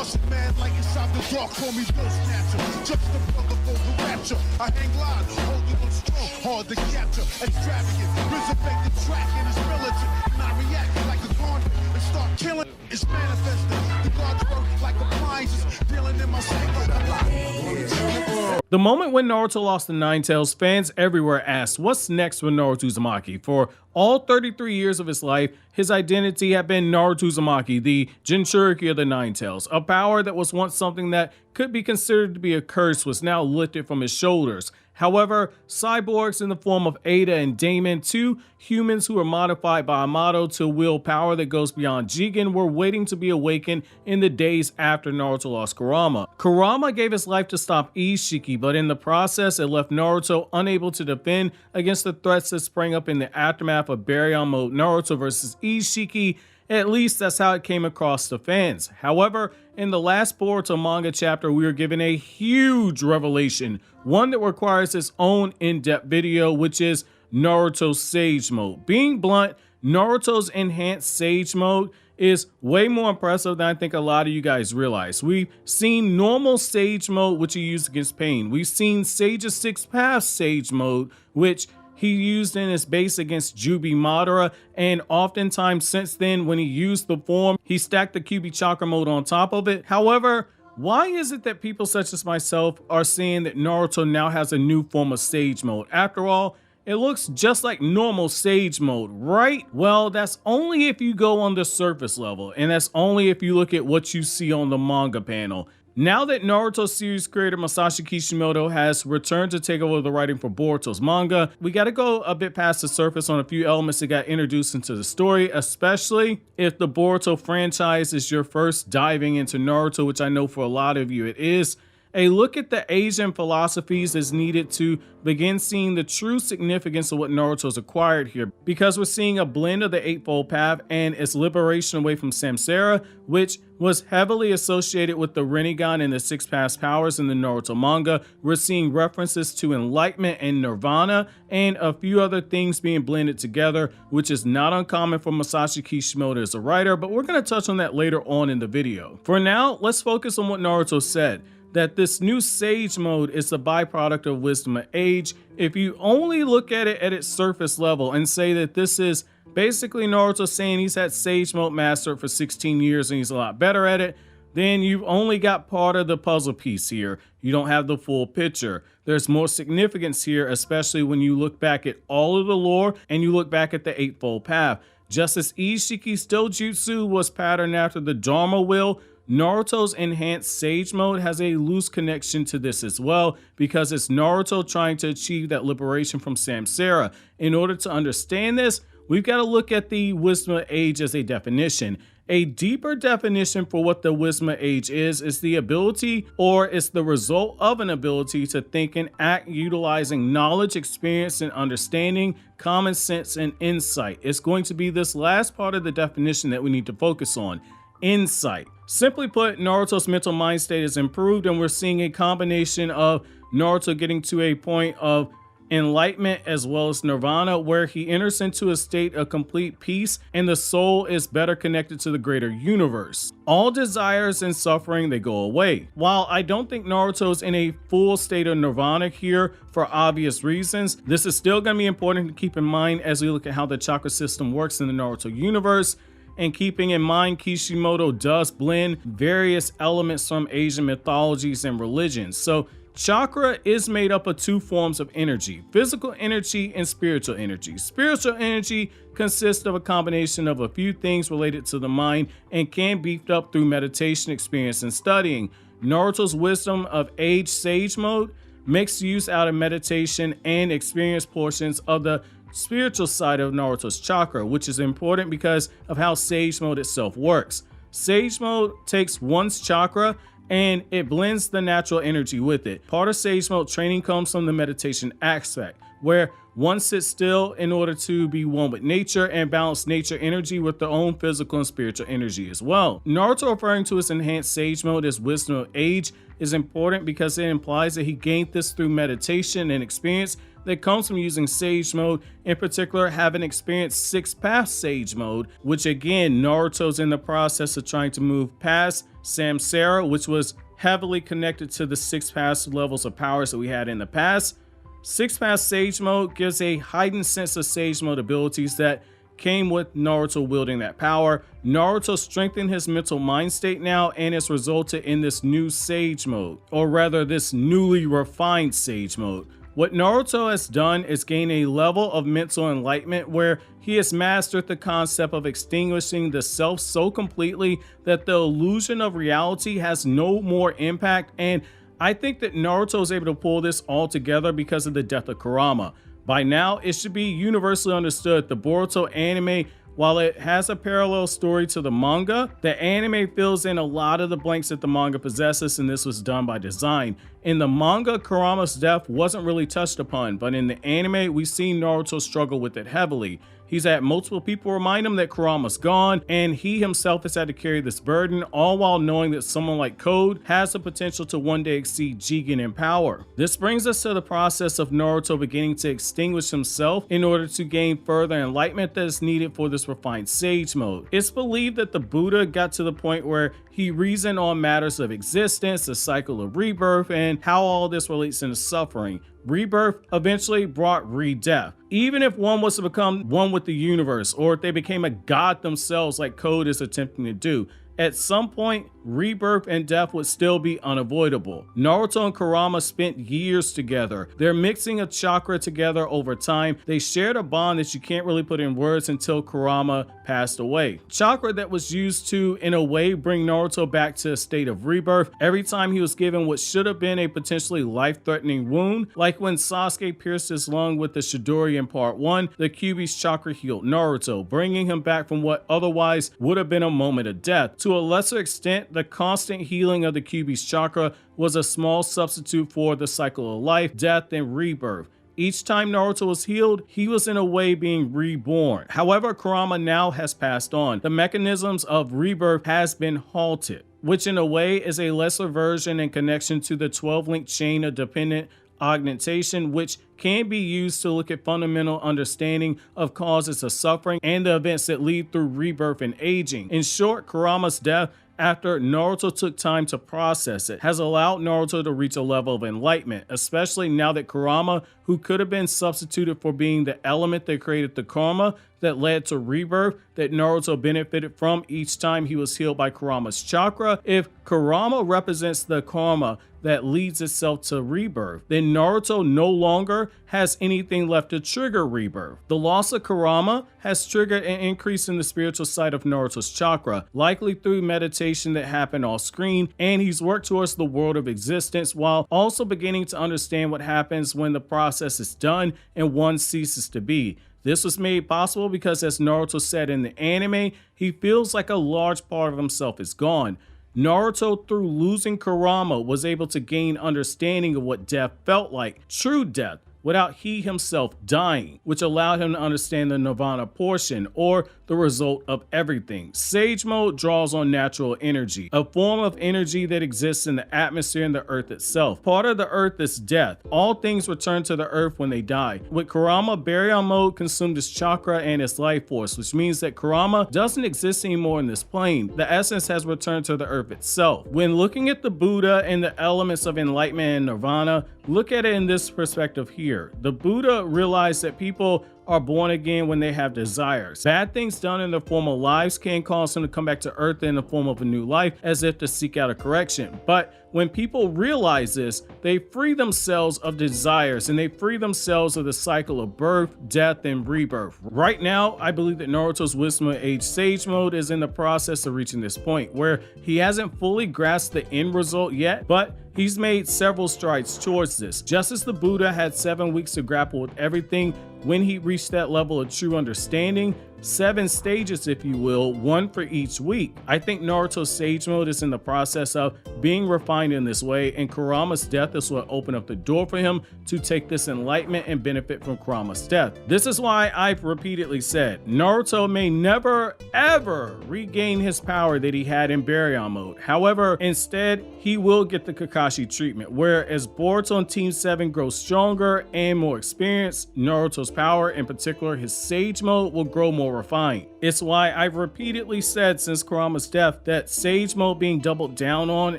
Russian man like inside the dark, call me Bill Snatcher. Just the brother for the rapture. I hang glide, holding on strong, hard to capture. Extravagant, resurrect the track and it's militant. And I react like a convict and start killing. It's manifesting. The God's work like appliances, dealing in my sleep like a lie. The moment when Naruto lost the Nine Tails, fans everywhere asked, what's next with Naruto Uzumaki? For all 33 years of his life, his identity had been Naruto Uzumaki, the Jinchuriki of the Nine Tails. A power that was once something that could be considered to be a curse was now lifted from his shoulders. However, cyborgs in the form of Ada and Damon, two humans who were modified by Amato to wield power that goes beyond Jigen, were waiting to be awakened in the days after Naruto lost Kurama. Kurama gave his life to stop Ishiki, but in the process it left Naruto unable to defend against the threats that sprang up in the aftermath of Baryon Mode Naruto versus Ishiki. At least that's how it came across to fans. However, in the last Boruto manga chapter, we were given a huge revelation, one that requires its own in-depth video, which is Naruto's Sage Mode. Being blunt, Naruto's enhanced Sage Mode is way more impressive than I think a lot of you guys realize. We've seen normal Sage Mode, which he used against Pain. We've seen Sage's Sixth Path Sage Mode, which he used in his base against Jubi Madara, and oftentimes since then when he used the form, he stacked the QB Chakra mode on top of it. However, why is it that people such as myself are saying that Naruto now has a new form of Sage Mode? After all, it looks just like normal Sage Mode, right? Well, that's only if you go on the surface level, and that's only if you look at what you see on the manga panel. Now that Naruto series creator Masashi Kishimoto has returned to take over the writing for Boruto's manga, we gotta go a bit past the surface on a few elements that got introduced into the story, especially if the Boruto franchise is your first diving into Naruto, which I know for a lot of you it is. A look at the Asian philosophies is needed to begin seeing the true significance of what Naruto's acquired here, because we're seeing a blend of the Eightfold Path and its liberation away from Samsara, which was heavily associated with the Rinnegan and the Six Paths powers in the Naruto manga. We're seeing references to enlightenment and nirvana and a few other things being blended together, which is not uncommon for Masashi Kishimoto as a writer, but we're going to touch on that later on in the video. For now, let's focus on what Naruto said, that this new Sage Mode is a byproduct of wisdom of age. If you only look at it at its surface level and say that this is basically Naruto saying he's had Sage Mode mastered for 16 years and he's a lot better at it, then you've only got part of the puzzle piece here. You don't have the full picture. There's more significance here, especially when you look back at all of the lore and you look back at the Eightfold Path. Just as Ishiki's Dojutsu was patterned after the Dharma Wheel, Naruto's enhanced Sage Mode has a loose connection to this as well, because it's Naruto trying to achieve that liberation from Samsara. In order to understand this, we've got to look at the Wisdom of Age as a definition. A deeper definition for what the Wisdom of Age is the ability, or it's the result of an ability to think and act utilizing knowledge, experience, and understanding, common sense, and insight. It's going to be this last part of the definition that we need to focus on. Insight. Simply put, Naruto's mental mind state is improved, and we're seeing a combination of Naruto getting to a point of enlightenment as well as nirvana, where he enters into a state of complete peace and the soul is better connected to the greater universe. All desires and suffering, they go away. While I don't think Naruto's in a full state of nirvana here for obvious reasons, this is still going to be important to keep in mind as we look at how the chakra system works in the Naruto universe. And keeping in mind, Kishimoto does blend various elements from Asian mythologies and religions. So chakra is made up of two forms of energy: physical energy and spiritual energy. Spiritual energy consists of a combination of a few things related to the mind and can be beefed up through meditation, experience, and studying. Naruto's Wisdom of Age Sage Mode makes use out of meditation and experience portions of the spiritual side of Naruto's chakra, which is important because of how Sage Mode itself works. Sage Mode takes one's chakra and it blends the natural energy with it. Part of Sage Mode training comes from the meditation aspect, where One sits still in order to be one with nature and balance nature energy with their own physical and spiritual energy as well. Naruto referring to his enhanced sage mode as wisdom of age is important because it implies that he gained this through meditation and experience that comes from using sage mode, in particular having experienced 6 path sage mode, which again Naruto's in the process of trying to move past Samsara, which was heavily connected to the 6 path levels of powers that we had in the past. 6 path sage mode gives a heightened sense of sage mode abilities that came with Naruto wielding that power. Naruto strengthened his mental mind state now, and it's resulted in this new sage mode, or rather this newly refined sage mode. What Naruto has done is gain a level of mental enlightenment where he has mastered the concept of extinguishing the self so completely that the illusion of reality has no more impact, and I think that Naruto is able to pull this all together because of the death of Kurama. By now, it should be universally understood the Boruto anime, while it has a parallel story to the manga, the anime fills in a lot of the blanks that the manga possesses, and this was done by design. In the manga, Kurama's death wasn't really touched upon, but in the anime, we see Naruto struggle with it heavily. He's had multiple people remind him that Kurama's gone, and he himself has had to carry this burden, all while knowing that someone like Code has the potential to one day exceed Jigen in power. This brings us to the process of Naruto beginning to extinguish himself in order to gain further enlightenment that is needed for this refined sage mode. It's believed that the Buddha got to the point where he reasoned on matters of existence, the cycle of rebirth, and how all this relates into suffering. Rebirth eventually brought re-death. Even if one was to become one with the universe, or if they became a god themselves like Code is attempting to do, at some point, rebirth and death would still be unavoidable. Naruto and Kurama spent years together. They're mixing a chakra together over time. They shared a bond that you can't really put in words until Kurama passed away. Chakra that was used to, in a way, bring Naruto back to a state of rebirth every time he was given what should have been a potentially life-threatening wound. Like when Sasuke pierced his lung with the Chidori in part 1, the Kyuubi's chakra healed Naruto, bringing him back from what otherwise would have been a moment of death. To a lesser extent, the constant healing of the Kyuubi's chakra was a small substitute for the cycle of life, death, and rebirth. Each time Naruto was healed, he was in a way being reborn. However, Kurama now has passed on. The mechanisms of rebirth has been halted, which in a way is a lesser version and connection to the 12-link chain of dependent augmentation, which can be used to look at fundamental understanding of causes of suffering and the events that lead through rebirth and aging. In short, Kurama's death, after Naruto took time to process it, has allowed Naruto to reach a level of enlightenment, especially now that Kurama, who could have been substituted for being the element that created the karma that led to rebirth that Naruto benefited from each time he was healed by Kurama's chakra. If Kurama represents the karma that leads itself to rebirth, then Naruto no longer has anything left to trigger rebirth. The loss of Kurama has triggered an increase in the spiritual side of Naruto's chakra, likely through meditation that happened off screen, and he's worked towards the world of existence while also beginning to understand what happens when the process is done and one ceases to be. This was made possible because, as Naruto said in the anime, he feels like a large part of himself is gone. Naruto, through losing Kurama, was able to gain understanding of what death felt like, true death, without he himself dying, which allowed him to understand the nirvana portion, or the result of everything. Sage mode draws on natural energy, a form of energy that exists in the atmosphere and the earth itself. Part of the earth is death. All things return to the earth when they die. With Kurama, Baryon mode consumed his chakra and his life force, which means that Kurama doesn't exist anymore in this plane. The essence has returned to the earth itself. When looking at the Buddha and the elements of enlightenment and nirvana, look at it in this perspective here. The Buddha realized that people are born again when they have desires. Bad things done in the form of lives can cause them to come back to earth in the form of a new life, as if to seek out a correction. But when people realize this, they free themselves of desires and they free themselves of the cycle of birth, death, and rebirth. Right now, I believe that Naruto's Wisdom of Age Sage mode is in the process of reaching this point where he hasn't fully grasped the end result yet, but he's made several strides towards this. Just as the Buddha had 7 weeks to grapple with everything, when he reached that level of true understanding, 7 stages, if you will, one for each week. I think Naruto's Sage Mode is in the process of being refined in this way, and Kurama's death is what opened up the door for him to take this enlightenment and benefit from Kurama's death. This is why I've repeatedly said Naruto may never ever regain his power that he had in Baryon mode. However, instead, he will get the Kakashi treatment, where as Boruto and Team 7 grow stronger and more experienced, Naruto's power, in particular his Sage Mode, will grow more refined. It's why I've repeatedly said since Kurama's death that Sage Mode being doubled down on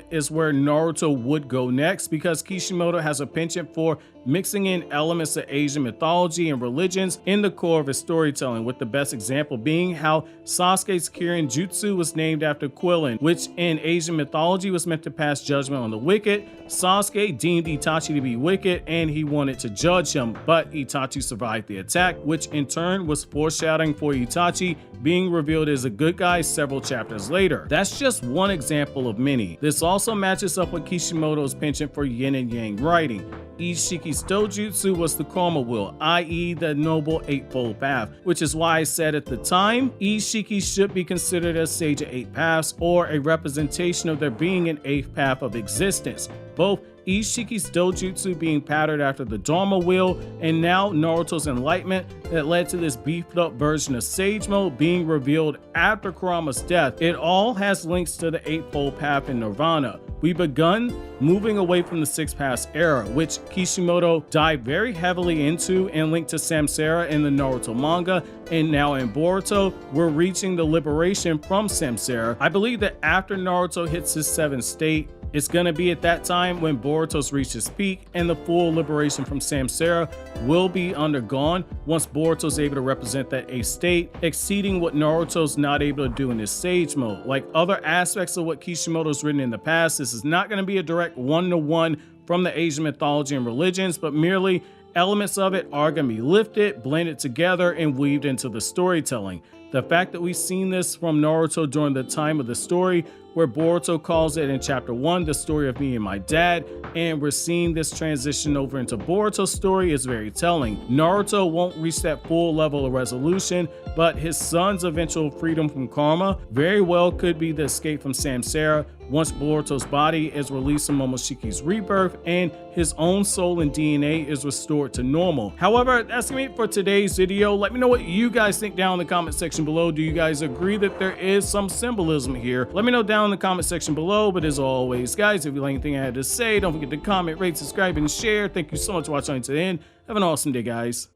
is where Naruto would go next, because Kishimoto has a penchant for mixing in elements of Asian mythology and religions in the core of his storytelling, with the best example being how Sasuke's Kirin Jutsu was named after Quillen, which in Asian mythology was meant to pass judgment on the wicked. Sasuke deemed Itachi to be wicked and he wanted to judge him, but Itachi survived the attack, which in turn was foreshadowing for Itachi being revealed as a good guy several chapters later. That's just one example of many. This also matches up with Kishimoto's penchant for yin and yang writing. Ishiki's Dojutsu was the Karma Wheel, i.e. the Noble Eightfold Path, which is why I said at the time, Ishiki should be considered a Sage of Eight Paths, or a representation of there being an eighth path of existence. Both Ishiki's Dojutsu being patterned after the Dharma Wheel, and now Naruto's enlightenment that led to this beefed up version of Sage Mode being revealed after Kurama's death. It all has links to the Eightfold Path in Nirvana. We've begun moving away from the Six Paths era, which Kishimoto dived very heavily into and linked to Samsara in the Naruto manga, and now in Boruto, we're reaching the liberation from Samsara. I believe that after Naruto hits his 7th state, it's going to be at that time when Boruto's reached his peak and the full liberation from Samsara will be undergone once Boruto's able to represent that 8th state, exceeding what Naruto's not able to do in his Sage Mode. Like other aspects of what Kishimoto's written in the past, this is not going to be a direct one-to-one from the Asian mythology and religions, but merely elements of it are going to be lifted, blended together, and weaved into the storytelling. The fact that we've seen this from Naruto during the time of the story, where Boruto calls it in chapter 1, the story of me and my dad, and we're seeing this transition over into Boruto's story, is very telling. Naruto won't reach that full level of resolution, but his son's eventual freedom from karma very well could be the escape from Samsara once Boruto's body is released from Momoshiki's rebirth and his own soul and DNA is restored to normal. However, that's gonna be it for today's video. Let me know what you guys think down in the comment section below. Do you guys agree that there is some symbolism here? Let me know down in the comment section below. But as always, guys, if you like anything I had to say, don't forget to comment, rate, subscribe, and share. Thank you so much for watching to the end. Have an awesome day, guys.